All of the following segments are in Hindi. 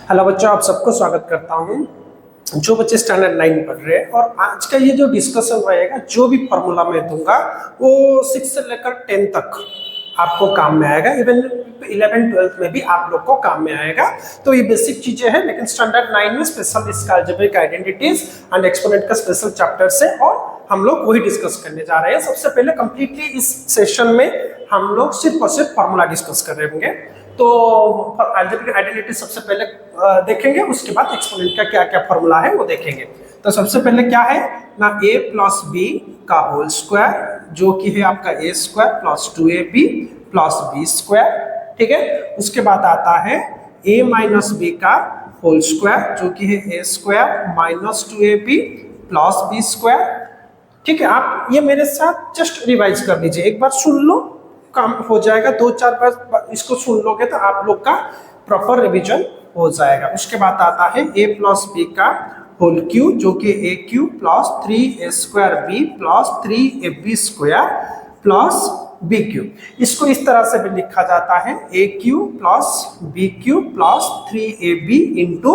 हेलो बच्चों, आप सबको स्वागत करता हूं। जो बच्चे स्टैंडर्ड 9 पढ़ रहे हैं, और आज का ये जो डिस्कशन रहेगा, जो भी फॉर्मूला मैं दूंगा वो 6 से लेकर 10 तक आपको काम में आएगा। इवन 11 12 में भी आप लोग को काम में आएगा। तो ये बेसिक चीजें हैं, लेकिन स्टैंडर्ड 9 में स्पेशल इसका अलजेब्रिक आइडेंटिटीज एंड एक्सपोनेंट का स्पेशल चैप्टर है, और हम लोग वही डिस्कस करने जा रहे हैं। सबसे पहले कंप्लीटली इस सेशन में हम लोग सिर्फ और सिर्फ फॉर्मूला डिस्कस कर रहे होंगे। तो अलजेब्रिक आइडेंटिटी सबसे पहले देखेंगे, उसके बाद एक्सपोनेंट का क्या क्या फॉर्मूला है वो देखेंगे। तो सबसे पहले क्या है ना, a प्लस बी का होल स्क्वायर, जो कि है आपका a square plus 2ab plus b square. ठीक है, उसके बाद आता है a माइनस बी का होल स्क्वायर, जो कि है a square minus 2ab plus b square. ठीक है, आप ये मेरे साथ जस्ट रिवाइज कर लीजिए, एक बार सुन लो, काम हो जाएगा। 2-4 बार इसको सुन लोगे तो आप लोग का प्रॉपर रिवीजन हो जाएगा। उसके बाद आता है a प्लस बी का होल क्यू, जो कि a cube plus 3a square b plus 3ab square plus B cube. इसको इस तरह से भी लिखा जाता है a cube plus B cube plus 3ab into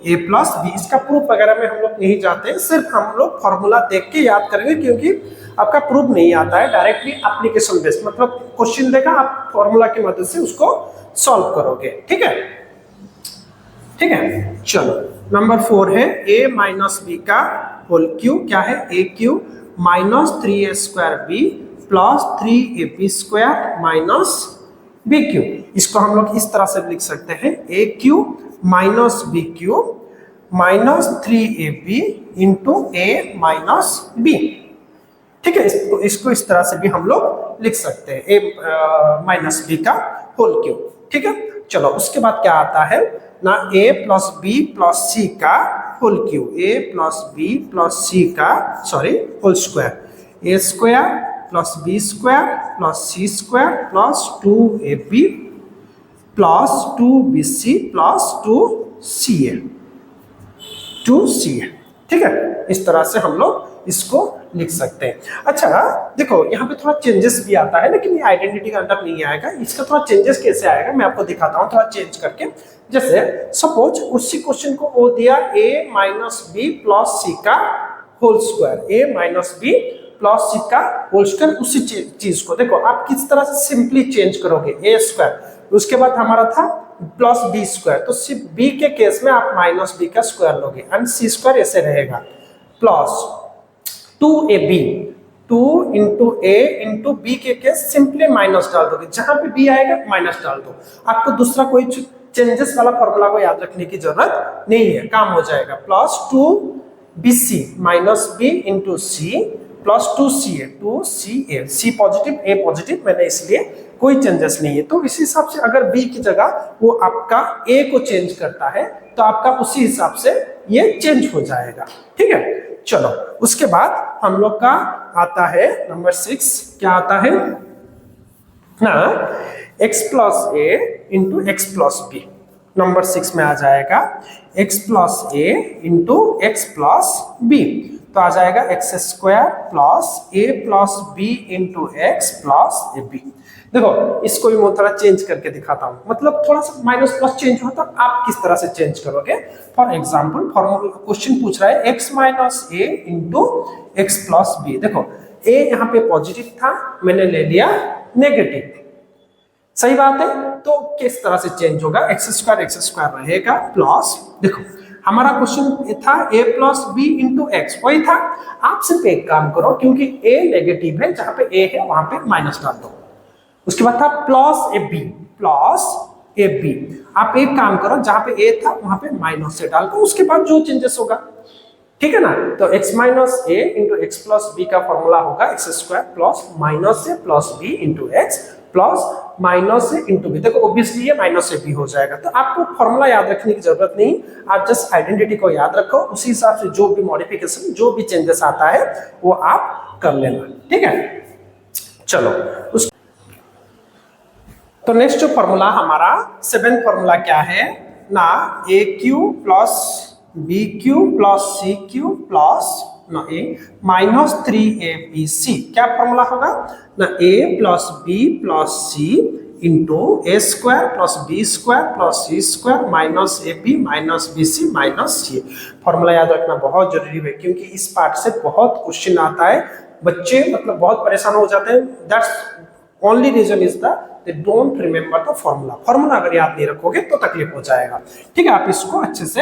a plus b. इसका प्रूफ वगैरह में हम लोग नहीं जाते हैं, सिर्फ हम लोग फॉर्मूला देख के याद करेंगे, क्योंकि आपका प्रूफ नहीं आता है। डायरेक्टली एप्लीकेशन बेस्ड, मतलब क्वेश्चन देगा, आप फॉर्मूला की मदद से उसको सॉल्व करोगे। ठीक है, ठीक है। चलो, नंबर 4 है a माइनस बी का होल क्यू। क्या है, a cube minus 3a square b plus 3ab square minus B cube. इसको हम लोग इस तरह से लिख सकते हैं, a cube minus B cube minus 3ab into a minus b. ठीक है, इसको इस तरह से भी हम लोग लिख सकते हैं, a माइनस बी का होल क्यू। ठीक है, चलो उसके बाद क्या आता है ना, a plus B plus C का whole cube, a plus B plus C का whole square, a square plus B square plus C square plus 2ab plus 2bc plus 2ca। ठीक है, इस तरह से हम लोग इसको लिख सकते हैं। अच्छा देखो, यहाँ पे थोड़ा चेंजेस भी आता है, लेकिन ये आइडेंटिटी के अंदर नहीं आएगा। इसका थोड़ा चेंजेस कैसे आएगा मैं आपको दिखाता हूँ, थोड़ा चेंज करके। जैसे सपोज उसी क्वेश्चन को वो दिया a minus B plus C का whole square, a minus B plus C का होल स्क्वायर। उसी चीज को देखो आप किस तरह से सिंपली चेंज करोगे, a स्क्वायर, उसके बाद हमारा था प्लस बी स्क्वायर, तो सिर्फ b के केस में आप माइनस बी का स्क्वायर लोगे, एंड सी स्क्वायर ऐसे रहेगा, plus 2ab, 2 into a into b के केस सिंपली माइनस डाल दोगे, जहां पे b आएगा माइनस डाल दो। आपको दूसरा कोई चेंजेस वाला फॉर्मूला को याद रखने की जरूरत नहीं है, काम हो जाएगा। Plus 2bc minus b into c plus 2ca, 2ca, c positive a positive, मैंने इसलिए कोई चेंजेस नहीं है। तो इस हिसाब से अगर b की जगह वो आपका a को चेंज करता है, तो आपका उसी हिसाब से ये चेंज हो जाएगा। ठीक है, चलो उसके बाद हम लोग का आता है नंबर 6। क्या आता है ना, x plus a into x plus b. Number 6 में आ जाएगा x plus a into x plus b, तो आ जाएगा x square plus a plus B into x plus A b. देखो इसको भी मैं थोड़ा चेंज करके दिखाता हूँ, मतलब थोड़ा सा माइनस प्लस चेंज होता है, आप किस तरह से चेंज करोगे। फॉर एग्जाम्पल फॉर्मूला क्वेश्चन पूछ रहा है x minus a into x plus B. देखो a यहाँ पे पॉजिटिव था, मैंने ले लिया नेगेटिव, सही बात है। तो किस तरह से चेंज होगा, एक्स स्क्वायर रहेगा प्लस, देखो हमारा क्वेश्चन था a plus B into x, वही था। आप सिर्फ एक काम करो, क्योंकि a नेगेटिव है, जहां पे a है वहां पे माइनस डाल दो। उसके बाद था प्लस ए बी, आप एक काम करो, जहां पे a था वहां पे माइनस से डाल दो, उसके बाद जो चेंजेस होगा। ठीक है ना, तो x minus a into x plus B का फॉर्मूला होगा एक्स स्क्वायर प्लस माइनस से plus B into x plus minus से इंटू बी। देखो ऑब्वियसली ये माइनस से बी हो जाएगा, तो आपको फॉर्मूला याद रखने की जरूरत नहीं, आप जस्ट आइडेंटिटी को याद रखो, उसी हिसाब से जो भी मॉडिफिकेशन, जो भी चेंजेस आता है वो आप कर लेना। ठीक है, चलो तो नेक्स्ट जो फॉर्मूला हमारा 7th फॉर्मूला क्या है ना, A cube plus B cube plus C cube plus minus 3abc। क्या फॉर्मूला होगा ना, a plus B plus C into A square plus B square plus C square minus A B minus B C minus C. Formula याद रखना बहुत जरूरी है क्योंकि इस पार्ट से बहुत क्वेश्चन आता है, बच्चे मतलब बहुत परेशान हो जाते हैं। That's only reason is the they don't remember the formula. Formula अगर याद नहीं रखोगे तो तकलीफ हो जाएगा। ठीक है, आप इसको अच्छे से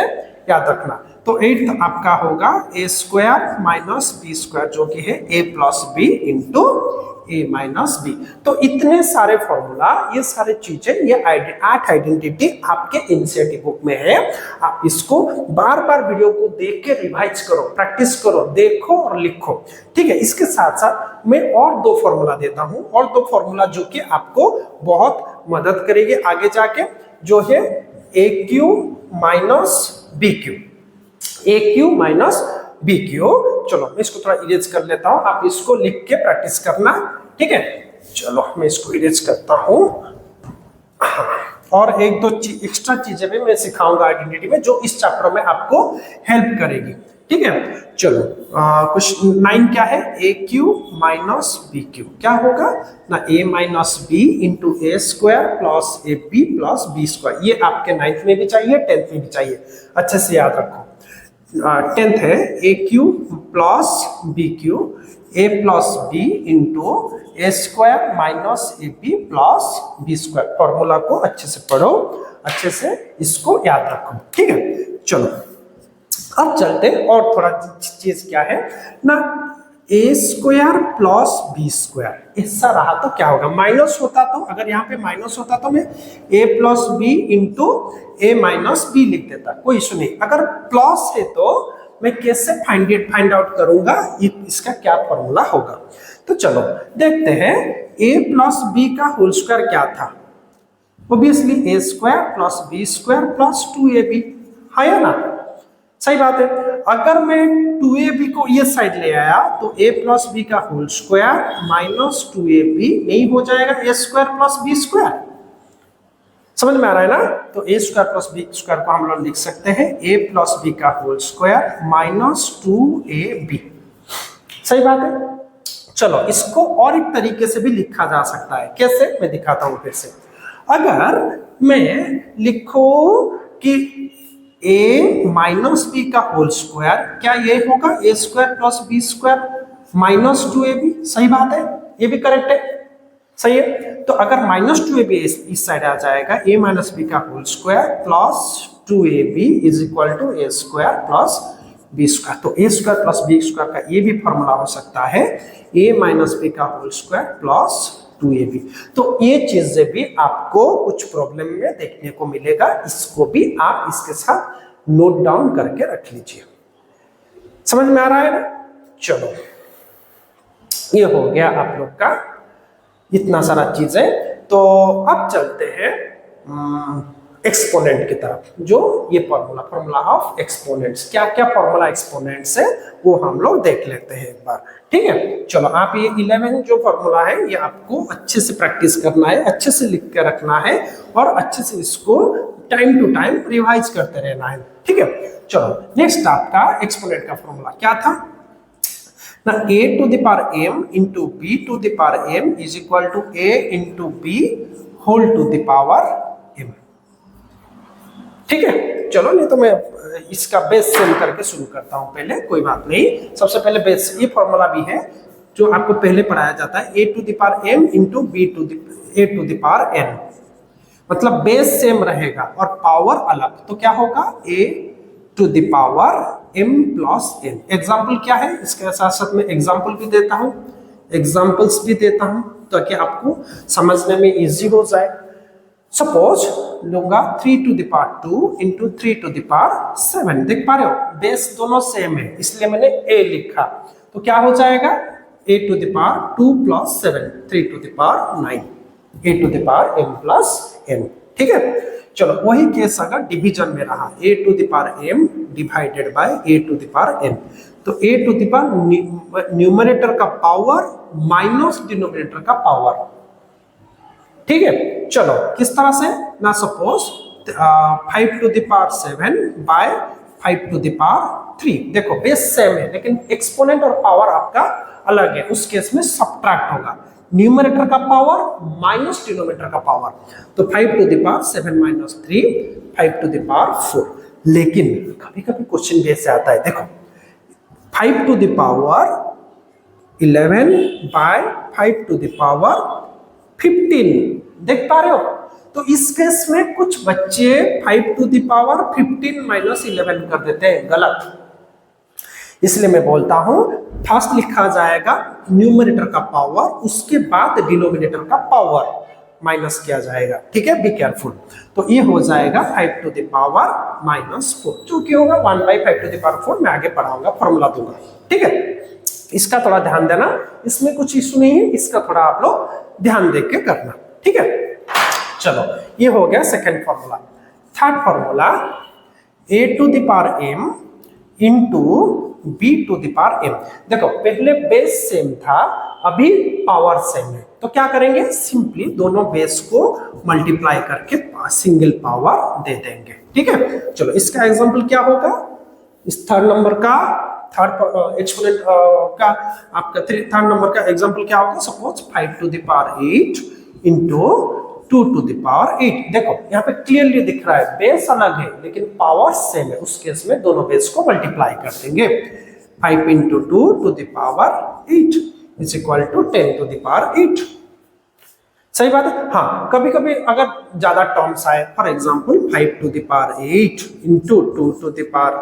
याद रखना। तो 8 आपका होगा A square minus B square जो कि है ए प्लस बी इंटू ए माइनस बी। तो इतने सारे फॉर्मूला, ये सारे चीजें, ये 8 आइडेंटिटी आपके एनसीईआरटी बुक में है। आप इसको बार बार वीडियो को देख के रिवाइज करो, प्रैक्टिस करो, देखो और लिखो। ठीक है, इसके साथ साथ मैं और 2 फॉर्मूला देता हूं, और 2 फॉर्मूला जो कि आपको बहुत मदद करेगी आगे जाके, जो है A cube minus B cube, A cube minus B Q. चलो मैं इसको थोड़ा इरेज कर लेता हूं, आप इसको लिख के प्रैक्टिस करना। ठीक है, चलो मैं इसको इरेज करता हूं। और 1-2 एक्स्ट्रा चीजें भी मैं सिखाऊंगा आइडेंटिटी में जो इस चैप्टर में आपको हेल्प करेगी। ठीक है, चलो कुछ 9 क्या है, A cube minus B cube क्या होगा ना, A minus B into A square plus A B plus B square. ये आपके 9th में भी चाहिए, 10th में भी चाहिए, अच्छे से याद रखो। 10th है A cube plus B cube A plus B into A square minus A B plus B square. Formula को अच्छे से पढ़ो, अच्छे से इसको याद रखो। ठीक है, चलो अब चलते और थोड़ा चीज क्या है ना, ए स्क्वायर प्लस बी स्क्वायर ऐसा रहा तो क्या होगा, माइनस होता तो, अगर यहाँ पे माइनस होता तो मैं ए प्लस बी इंटू ए माइनस बी लिख देता, कोई इशू नहीं। अगर प्लस है तो मैं कैसे फाइंड आउट करूंगा इसका क्या फॉर्मूला होगा। तो चलो देखते हैं, ए प्लस बी का होल स्क्वायर क्या था, obviously A square plus B square plus 2ab है ना, सही बात है। अगर मैं 2ab को ये साइड ले आया तो a प्लस बी का होल स्क्वायर माइनस 2ab नहीं हो जाएगा ए स्क्वायर प्लस बी स्क्वायर, समझ में आ रहा है ना। तो a square plus B square को हम लोग लिख सकते हैं ए प्लस बी का होल स्क्वायर माइनस 2ab, सही बात है। चलो इसको और एक तरीके से भी लिखा जा सकता है, कैसे मैं दिखाता हूं फिर से। अगर मैं लिखो कि a माइनस बी का होल स्क्वायर, क्या ये होगा A square plus B square minus 2ab, सही बात है, ये भी करेक्ट है, सही है। तो अगर माइनस 2ab इस साइड आ जाएगा, a माइनस बी का whole square plus 2ab is equal to a square plus B square. तो a square plus B square का ये भी फॉर्मूला हो सकता है, a माइनस बी का होल स्क्वायर प्लस 2ab। तो ये चीजें भी आपको कुछ प्रॉब्लम में देखने को मिलेगा, इसको भी आप इसके साथ नोट डाउन करके रख लीजिए, समझ में आ रहा है ना। चलो ये हो गया आप लोग का इतना सारा चीजें। तो अब चलते हैं एक्सपोनेंट की तरफ, जो ये फॉर्मूला ऑफ एक्सपोनेंट्स, क्या क्या फॉर्मूला एक्सपोनेंट्स है वो हम लोग देख लेते हैं एक बार। ठीक है, चलो आप ये 11 जो फॉर्मूला है ये आपको अच्छे से प्रैक्टिस करना है, अच्छे से लिख के रखना है और अच्छे से इसको टाइम टू टाइम रिवाइज करते रहना है। ठीक है, चलो नेक्स्ट आपका एक्सपोनेंट का फॉर्मूला क्या था ना, a to the power m into b to the power m is equal to a into b whole to the power m। ठीक है, चलो नहीं तो मैं इसका बेस सेम करके शुरू करता हूं पहले, कोई बात नहीं। सबसे पहले बेस, ये फॉर्मूला भी है जो आपको पहले पढ़ाया जाता है, a to the power m into b to the power n, मतलब बेस सेम रहेगा और पावर अलग, तो क्या होगा a to the power m plus n। Example क्या है, इसके साथ साथ में एग्जाम्पल भी देता हूं, एग्जाम्पल्स भी देता हूं ताकि आपको समझने में इजी हो जाए। सपोज लूंगा 3 to the power 2 into 3 to the power 7, देख पा रहे हो बेस दोनों सेम है इसलिए मैंने a लिखा, तो क्या हो जाएगा a to the power 2 plus 7 3 to the power 9 a to the power m plus n। ठीक है, चलो वही केस अगर डिवीजन में रहा, a to the power m divided by a to the power n, तो a to the power numerator का पावर माइनस डिनोमिनेटर का पावर। ठीक है, चलो किस तरह से ना, suppose 5 to the power 7 by 5 to the power 3, देखो बेस सेम है लेकिन एक्सपोनेंट और पावर आपका अलग है, उस केस में सब्ट्रैक्ट होगा। न्यूमरेटर का पावर माइनस डिनोमिनेटर का पावर, तो 5 to the power 7 minus 3, 5 to the power 4। लेकिन कभी कभी क्वेश्चन भी ऐसे आता है, देखो 5 to the power 11 by 5 to the power 15, देख पा रहे हो? तो इस केस में कुछ बच्चे 5 टू द पावर 15 माइनस 11 कर देते हैं, गलत। इसलिए मैं बोलता हूं फर्स्ट लिखा जाएगा न्यूमरेटर का पावर, उसके बाद डिनोमिनेटर का पावर माइनस किया जाएगा, ठीक है, बी केयरफुल। तो ये हो जाएगा 5 टू द पावर माइनस 4, जो कि होगा 1 बाई 5 टू द पावर 4। मैं आगे पढ़ाऊंगा, फॉर्मूला दूंगा, ठीक है। इसका थोड़ा ध्यान देना, इसमें कुछ इशू नहीं है, इसका थोड़ा आप लोग ध्यान दे के करना, ठीक है। चलो, ये हो गया second formula. Third formula a to the power m into b to the power m। देखो पहले बेस सेम था, अभी पावर सेम है, तो क्या करेंगे, सिंपली दोनों बेस को मल्टीप्लाई करके सिंगल पावर दे देंगे, ठीक है। चलो, इसका एग्जांपल क्या होगा, इस थर्ड नंबर का थर्ड एक्सपोनेंट का आपका थर्ड नंबर का एग्जांपल क्या होगा, suppose 5 to the power 8 into 2 to the power 8। देखो यहाँ पे क्लियरली दिख रहा है बेस अलग है लेकिन पावर सेम है, उस केस में दोनों बेस को मल्टीप्लाई कर देंगे। 5 into 2 to the power 8 is equal to 10 to the power 8। सही बात है। हाँ, कभी कभी अगर ज्यादा टर्म्स आए, for example 5 to the power 8 into 2 to the power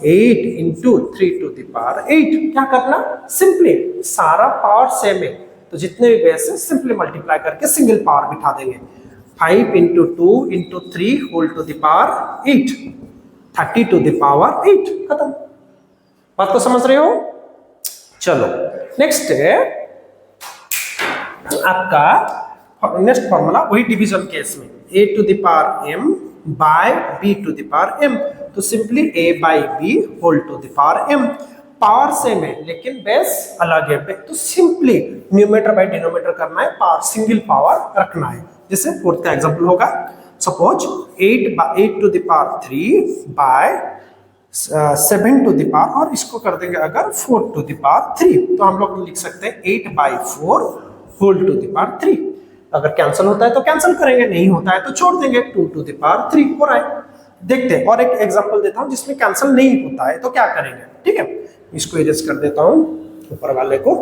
8 into 3 to the power 8, क्या करना, सिंपली सारा पावर सेम है तो जितने भी बेस है सिंपली मल्टीप्लाई करके सिंगल पावर बिठा देंगे। 5 into 2 into 3 whole to the power 8, 30 to the power 8, खत्म। बात को समझ रहे हो? चलो, नेक्स्ट है आपका नेक्स्ट फॉर्मूला, वही डिवीजन केस में a to the power m by b to the power m, तो simply a by b whole to the power m। Power same है लेकिन बेस अलग है, तो सिंपली न्यूमरेटर बाय डिनोमिनेटर करना है, पावर सिंगल पावर रखना है। जैसे फोर्थ का एग्जांपल होगा, suppose 8 to the power 3 by 7 to the power, और इसको कर देंगे अगर 4 टू द पावर 3, तो हम लोग लिख सकते हैं 8 by 4 whole to the power 3। अगर कैंसिल होता है तो कैंसिल करेंगे, नहीं होता है तो छोड़ देंगे, 2 टू द पावर 3 हो रहा है। देखते हैं और एक एग्जांपल देता हूं जिसमें कैंसिल नहीं होता है तो क्या करेंगे, ठीक है। इसको इरेज कर देता हूं ऊपर वाले को।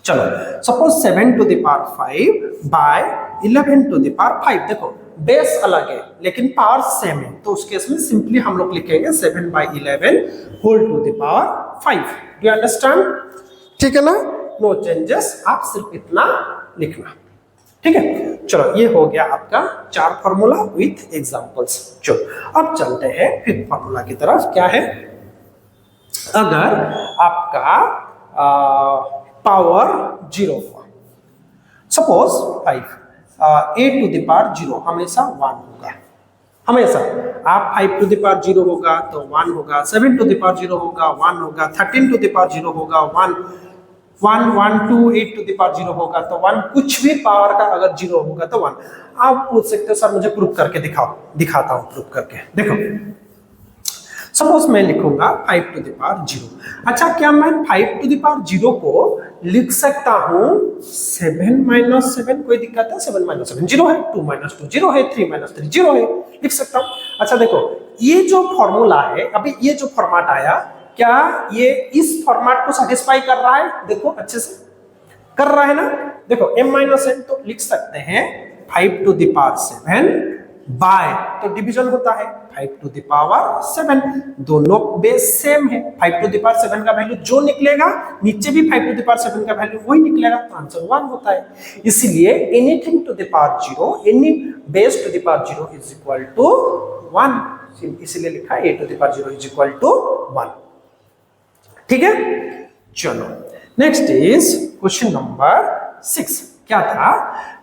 चलो, suppose 7 to the power 5 by 11 to the power 5। देखो बेस अलग है लेकिन पावर सेम है, तो उस केस में सिंपली हम लोग लिखेंगे 7 by 11 whole to the power 5। Do you understand? ठीक है ना, नो चेंजेस, आप सिर्फ इतना लिखना, ठीक है। चलो, ये हो गया आपका 4 फॉर्मूला विथ एग्जांपल्स। चलो, अब चलते हैं फिफ्थ फॉर्मूला की तरफ। क्या है, अगर आपका पावर 0 हुआ, suppose 5, a to the power 0 हमेशा 1 होगा, हमेशा। आप 5 टू द पावर 0 होगा तो 1 होगा, 7 टू द पावर 0 होगा 1 होगा, 13 टू द पावर 0 होगा 1, 1 2 8 टू द पावर 0 होगा तो 1, कुछ भी पावर का अगर 0 होगा तो 1। आप पूछ सकते हो सर मुझे प्रूफ करके दिखाओ, दिखाता हूं प्रूफ करके। देखो, सपोज मैं लिखूंगा 5 टू द पावर 0। अच्छा, क्या मैं 5 टू द पावर 0 को लिख सकता हूं 7 माइनस 7? कोई दिक्कत है? 7 माइनस 7 0 है, 2 माइनस 2 0 है, 3 माइनस 3 0 है, लिख सकता हूं। अच्छा देखो, ये जो फॉर्मूला है, अभी ये जो फॉर्मेट आया, क्या ये इस फॉर्मेट को सेटिस्फाई कर रहा है? देखो अच्छे से कर रहा है ना। देखो m माइनस n तो लिख सकते हैं 5 टू द पावर 7 बाय, तो डिवीजन होता है 5 टू द पावर 7, दोनों बेस सेम है। 5 टू द पावर 7 का वैल्यू जो निकलेगा, नीचे भी 5 टू द पावर 7 का वैल्यू वही निकलेगा, तो आंसर 1 होता है। इसलिए anything to the power 0, any base to the power 0 is equal to 1, इसलिए लिखा है a to the power 0 is equal to 1। ठीक है, चलो नेक्स्ट इज क्वेश्चन नंबर 6। क्या था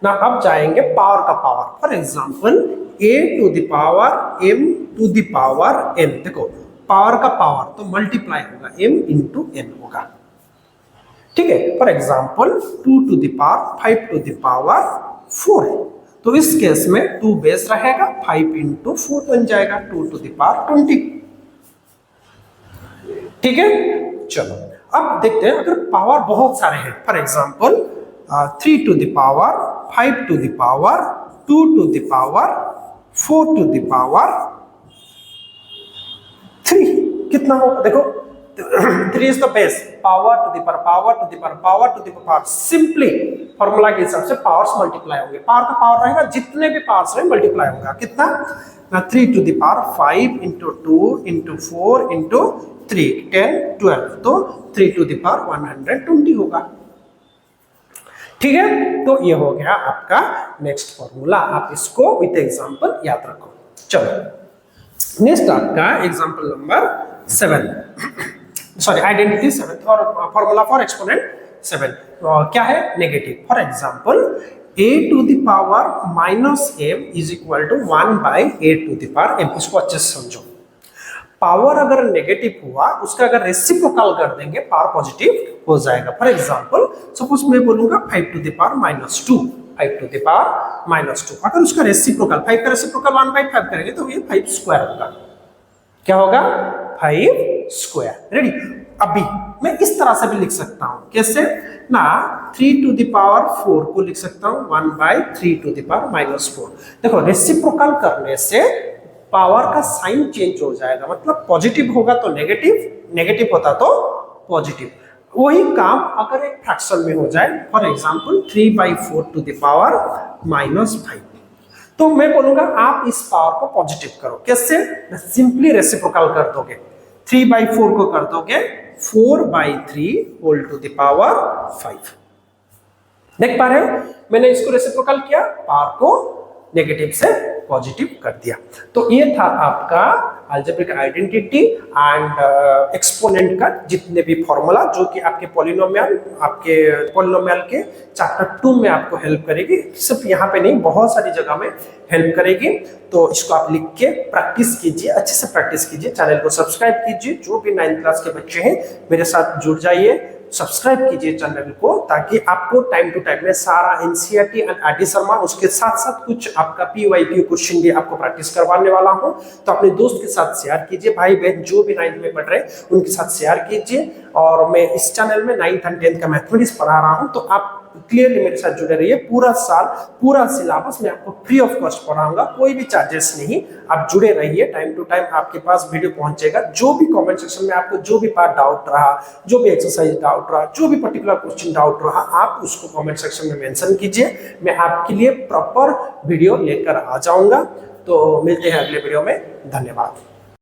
ना, अब जाएंगे पावर का power. For example a to the power m to the power n। देखो पावर का पावर तो मल्टीप्लाई होगा, m इंटू n होगा, ठीक है। For example 2 to the power 5 to the power 4, तो इस केस में 2 बेस रहेगा, 5 इंटू 4 बन जाएगा 2 टू द पावर 20। ठीक है, चलो अब देखते हैं अगर पावर बहुत सारे हैं। For example 3 to the power 5 to the power 2 to the power 4 to the power 3 कितना होगा देखो 3 is the base power to the power to the power to the power simply formula के हिसाब से पावर्स मल्टीप्लाई होंगे पावर का पावर रहेगा जितने भी पावर्स रहे मल्टीप्लाई होगा कितना 3 to the power 5 into 2 into 4 into 3 10 12 तो 3 to the power 120 होगा ठीक है तो ये हो गया आपका नेक्स्ट फॉर्मूला आप इसको विद एग्जांपल याद रखो चलो नेक्स्ट आपका एग्जांपल नंबर 7 सॉरी आइडेंटिटी 7 और फॉर्मूला फॉर एक्सपोनेंट 7 क्या है negative for example a to the power minus m is equal to 1 by a to the power m इसको अच्छे से समझो पावर अगर नेगेटिव हुआ उसका अगर रेसिप्रोकल कर देंगे पावर पॉजिटिव हो जाएगा फॉर एग्जांपल सपोज मैं बोलूंगा 5 to the power minus 2 5 to the power minus 2 अगर उसका रेसिप्रोकल 5 का रेसिप्रोकल 1 by 5 करेंगे तो ये 5 स्क्वायर होगा क्या होगा 5 स्क्वायर रेडी अभी मैं इस तरह से भी लिख सकता हूं कैसे ना 3 to the power 4 को लिख सकता हूं 1 by 3 to the power minus 4 देखो रेसिप्रोकल करने से पावर का साइन चेंज हो जाएगा मतलब पॉजिटिव होगा तो नेगेटिव नेगेटिव होता तो पॉजिटिव वही काम अगर एक फ्रैक्शन में हो जाए for example 3 by 4 to the power minus 5 तो मैं बोलूंगा आप इस पावर को पॉजिटिव करो कैसे सिंपली रेसिप्रोकल कर दोगे 3 by 4 को कर दोगे 4 by 3 whole to the power 5 देख पा रहे हो मैंने इसको रेसिप्रोकल किया पावर को नेगेटिव से पॉजिटिव कर दिया तो ये था आपका अलजेब्रिक आइडेंटिटी एंड एक्सपोनेंट का जितने भी फॉर्मूला जो कि आपके पॉलिनोमियल के चैप्टर 2 में आपको हेल्प करेगी सिर्फ यहाँ पे नहीं बहुत सारी जगह में हेल्प करेगी तो इसको आप लिख के प्रैक्टिस कीजिए अच्छे से प्रैक्टिस कीजिए चैनल को सब्सक्राइब कीजिए जो भी 9th क्लास के बच्चे हैं मेरे साथ जुड़ जाइए सब्सक्राइब कीजिए चैनल को ताकि आपको टाइम टू टाइम में सारा एनसीईआरटी एंड आरटी शर्मा उसके साथ साथ कुछ आपका पीवाईक्यू क्वेश्चन भी आपको प्रैक्टिस करवाने वाला हूं तो अपने दोस्त के साथ शेयर कीजिए भाई बहन जो भी 9th में पढ़ रहे हैं उनके साथ शेयर कीजिए और मैं इस चैनल में 9th एंड 10th का मैथमेटिक्स पढ़ा रहा हूं तो आप क्लियरली मेरे साथ जुड़े रहिए पूरा साल पूरा सिलेबस मैं आपको फ्री ऑफ कॉस्ट पढ़ाऊंगा कोई भी चार्जेस नहीं आप जुड़े रहिए टाइम टू टाइम आपके पास वीडियो पहुंचेगा जो भी कमेंट सेक्शन में आपको जो भी पार्ट डाउट रहा जो भी एक्सरसाइज डाउट रहा जो भी पर्टिकुलर क्वेश्चन डाउट रहा आप उसको कमेंट सेक्शन में मेंशन कीजिए मैं आपके लिए प्रॉपर वीडियो लेकर आ जाऊंगा तो मिलते हैं अगले वीडियो में धन्यवाद।